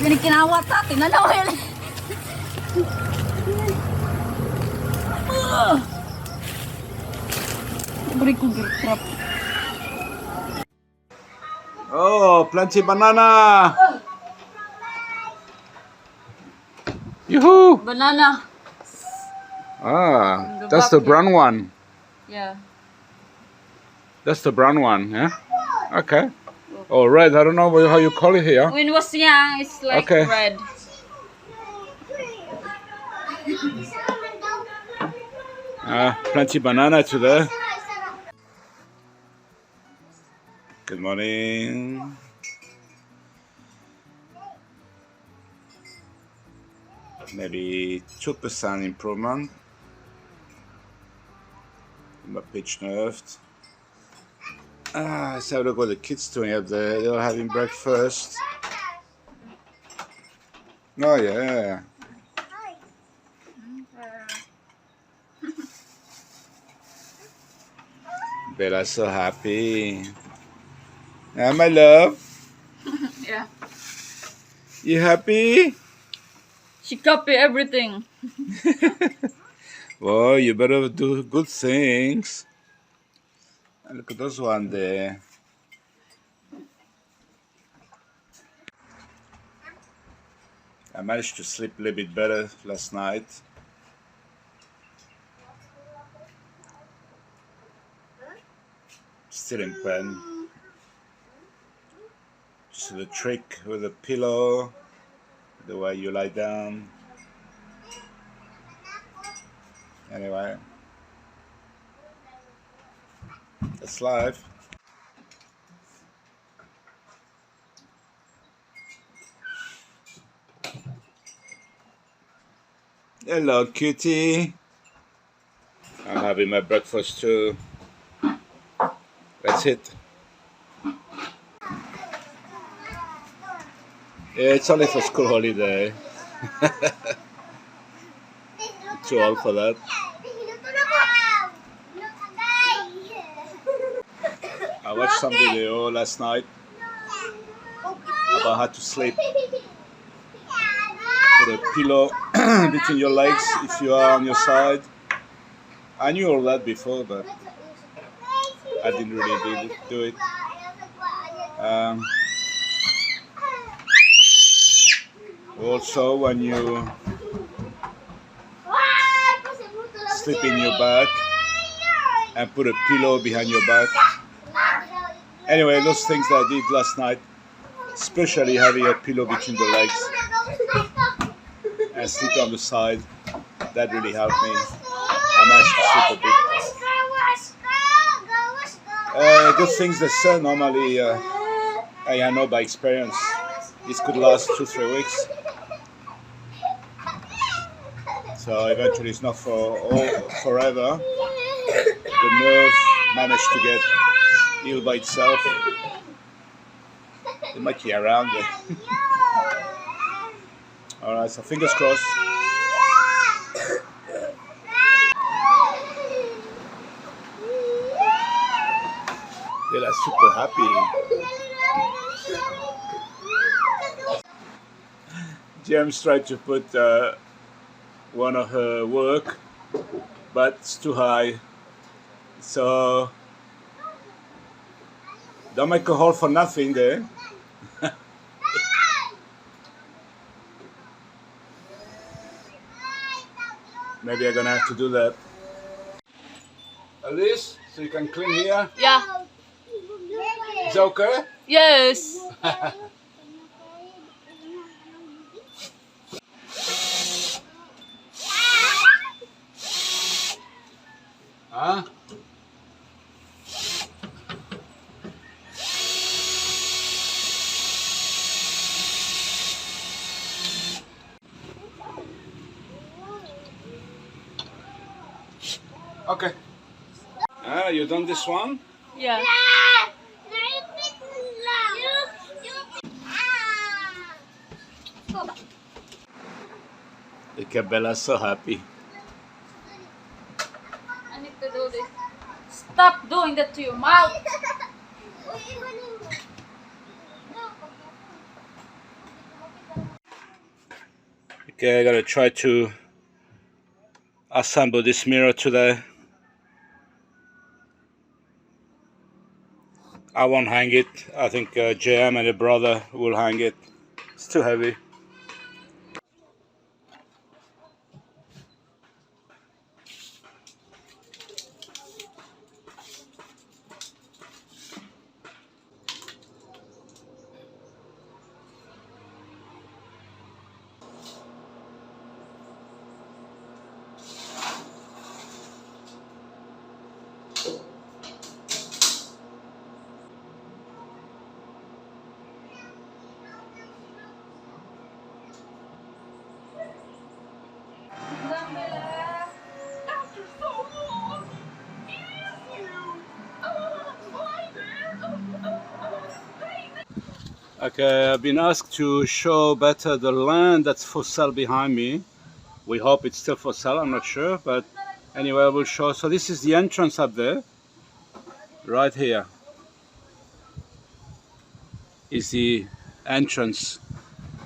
Kinawa ta, tinanaw yun. Beri ko gertrap. Oh, plenty banana. Yoo-hoo! Banana. Ah, that's the brown one. Yeah. That's the brown one, yeah? Okay. Oh, red. I don't know how you call it here. When it was young, it's like Okay. red. Plenty banana today. Good morning. Maybe 2% improvement. My pitch nerved. Let's have a look what the kids doing up there. They're having breakfast. Oh yeah. Bella's so happy. My love. Yeah. You happy? She copy everything. Well, you better do good things. Look at those one there. I managed to sleep a little bit better last night. Still in pain. Just the trick with the pillow, the way you lie down. Anyway, that's life. Hello, cutie. I'm having my breakfast too. That's it. Yeah, it's only for school holiday. Too old for that. I watched some video last night about how to sleep. Put a pillow between your legs if you are on your side. I knew all that before, but I didn't really do it. Also, when you sleep in your back and put a pillow behind your back. Anyway, those things that I did last night, especially having a pillow between the legs and sleep on the side, that really helped me. I managed to sleep a bit. Those things they say normally, I know by experience, this could last 2-3 weeks. So eventually it's not forever. The nerve managed to get healed by itself. It might be around there. Alright, so fingers crossed. They're super happy. James tried to put one of her work, but it's too high. So don't make a hole for nothing there. Maybe I'm gonna have to do that. Alice, so you can clean here? Yeah. Is that okay? Yes. Huh? Okay. You done this one? Yeah. Look at Bella, so happy. I need to do this. Stop doing that to your mouth. Okay, I gotta try to assemble this mirror today. I won't hang it. I think JM and the brother will hang it. It's too heavy. Okay, I've been asked to show better the land that's for sale behind me. We hope it's still for sale, I'm not sure, but anyway, I will show. So this is the entrance up there. Right here is the entrance.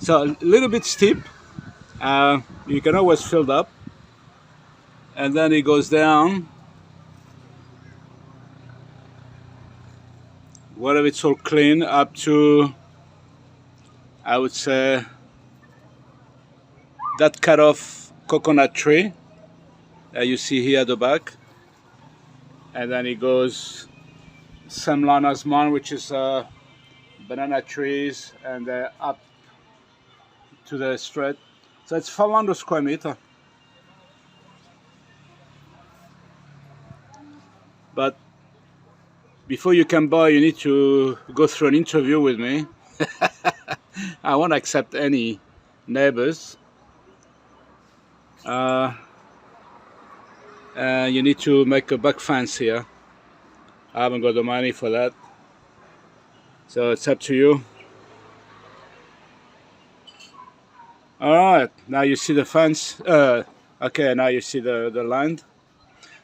So a little bit steep. You can always fill up. And then it goes down. Whatever it's all clean up to, I would say, that cut off coconut tree that you see here at the back. And then it goes same line as mine, which is banana trees, and up to the street. So it's 500 square meter. But before you can buy, you need to go through an interview with me. I won't accept any neighbors. You need to make a back fence here. I haven't got the money for that. So it's up to you. Alright, now you see the fence. Okay, now you see the land.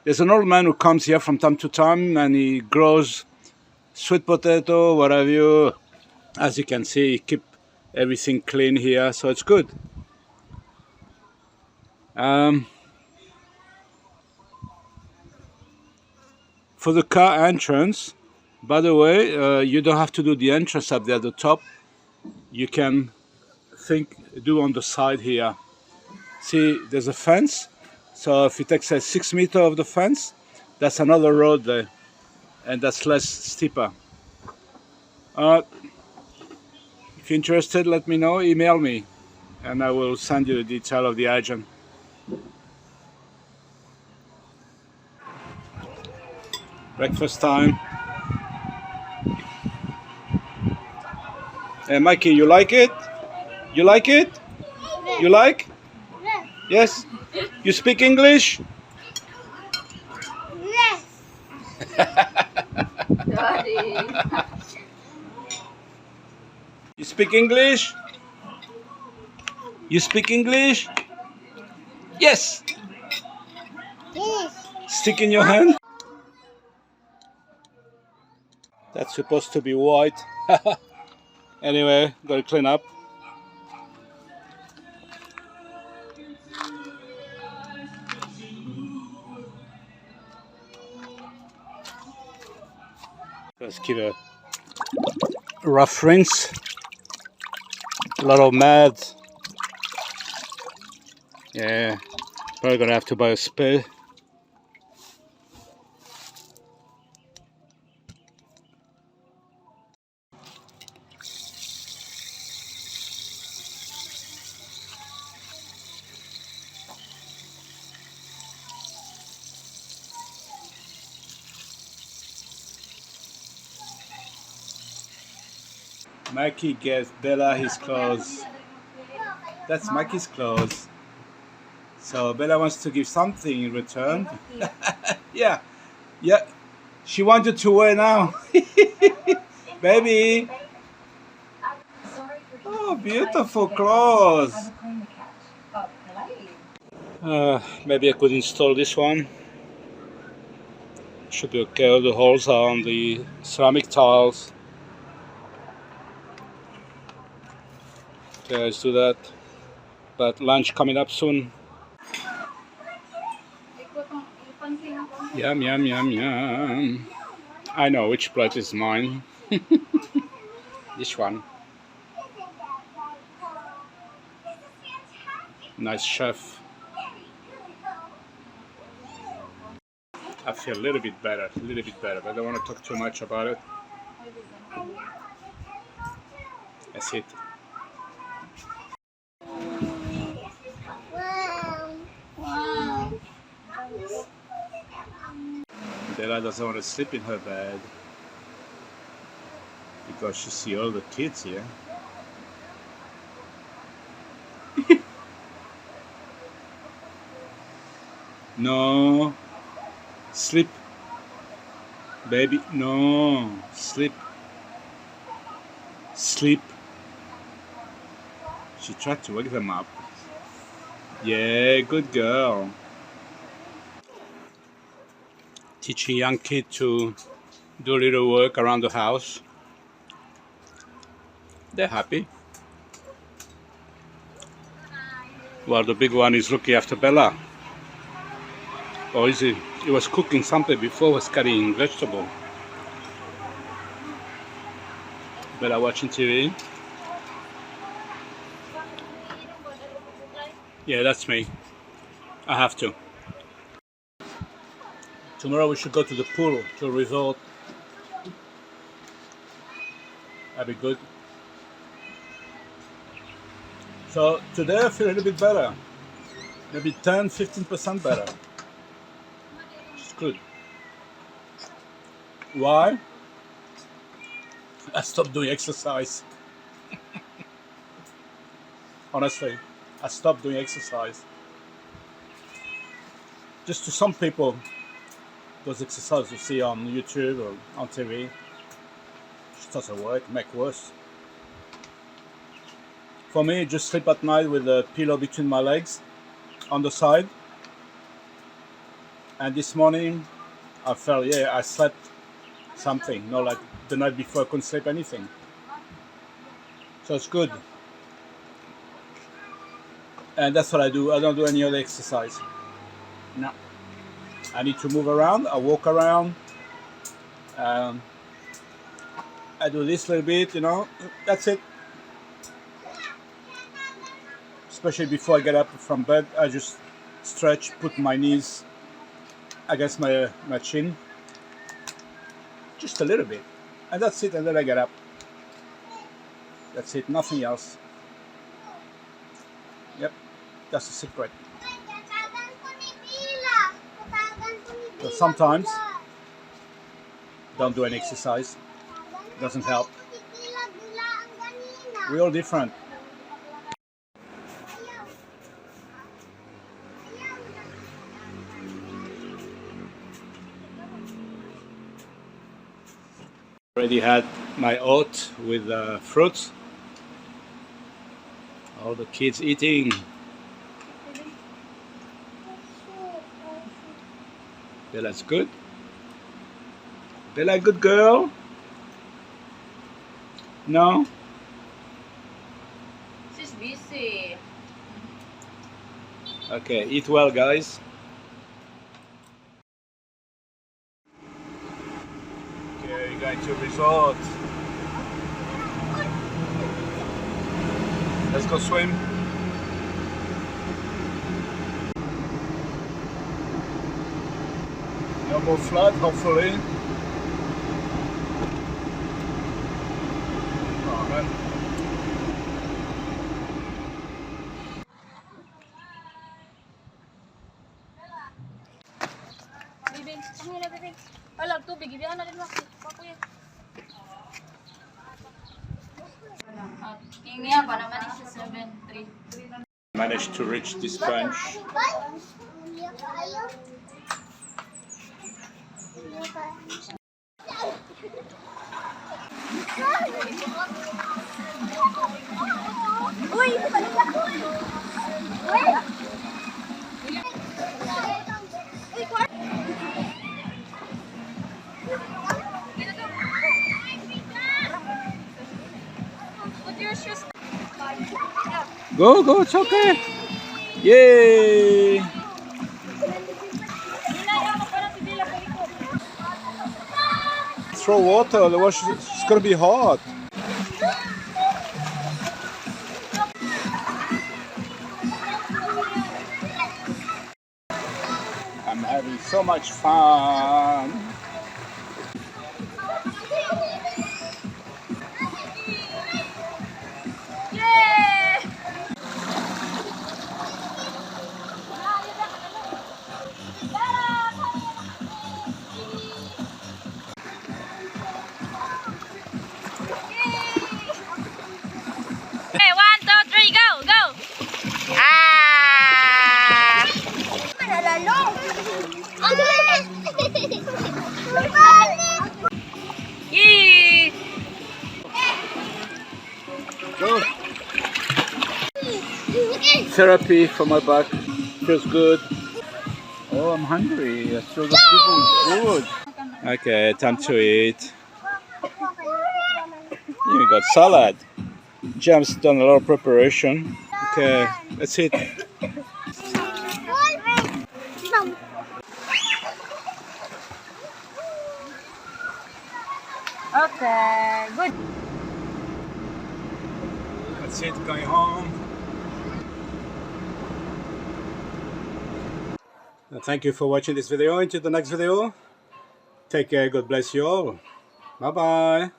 There's an old man who comes here from time to time and he grows sweet potato, what have you. As you can see, he keep everything clean here, so it's good. For the car entrance, by the way, you don't have to do the entrance up there at the top. You can do on the side here. See, there's a fence. So if you take say 6 meters of the fence, that's another road there, and that's less steeper. If you're interested, let me know. Email me, and I will send you the detail of the agent. Breakfast time. Hey, Mikey, you like it? You like it? You like? Yes? You speak English? Yes. Daddy. You speak English? You speak English? Yes! Yes. Stick in your hand. That's supposed to be white. Anyway, gotta clean up. Let's give a rough rinse. A lot of mud. Yeah, probably gonna have to buy a spade. Mikey gets Bella his clothes. That's Mikey's clothes. So Bella wants to give something in return. Yeah, yeah. She wanted to wear now. Baby. Oh, beautiful clothes. Maybe I could install this one. Should be okay. All the holes are on the ceramic tiles. Okay, let's do that. But lunch coming up soon. Yum, yum, yum, yum. I know which plate is mine. This one. Nice chef. I feel a little bit better, but I don't want to talk too much about it. That's it. Wow. Bella doesn't want to sleep in her bed because she sees all the kids here. No, sleep, baby. No, sleep, sleep. She tried to wake them up. Yeah, good girl. Teach a young kid to do a little work around the house. They're happy. Well, the big one is looking after Bella. Or is he? He was cooking something before, was cutting vegetable. Bella watching TV. Yeah, that's me. I have to. Tomorrow we should go to the pool, to a resort. That'd be good. So today I feel a little bit better. Maybe 10-15% better. It's good. Why? I stopped doing exercise. Honestly, I stopped doing exercise. Just to some people, those exercises you see on YouTube or on TV, it doesn't work, make worse. For me, just sleep at night with a pillow between my legs on the side. And this morning, I felt, yeah, I slept something. Not like the night before I couldn't sleep anything. So it's good. And that's what I do. I don't do any other exercise. No. I need to move around. I walk around. I do this little bit, you know. That's it. Especially before I get up from bed, I just stretch, put my knees against my chin. Just a little bit. And that's it, and then I get up. That's it, nothing else. Yep, that's the secret. But sometimes, don't do any exercise. Doesn't help. We're all different. Already had my oat with fruits. All the kids eating. Bella's good. Bella, good girl. No? She's busy. Okay, eat well, guys. Okay, we're going to resort. Let's go swim. No more flood, hopefully. Oh, man. Bibing, ano na bibing? Alam, tubig, ibihan na rin mo. Pakuya. Hingi pa naman siya 7-3. Managed to reach this bench. Uy! Put your shoes. Go, go, it's okay. Yay! Throw water, otherwise it's gonna be hot. I'm having so much fun. Okay, 1, 2, 3, go, go! Ah! Yee! Go. Therapy for my back. Feels good. Oh, I'm hungry. I saw the people with food. Okay, time to eat. We got salad. Jam's done a lot of preparation. Okay, let's eat. Okay, good. That's it, going home. Thank you for watching this video. Until the next video, take care. God bless you all. Bye bye.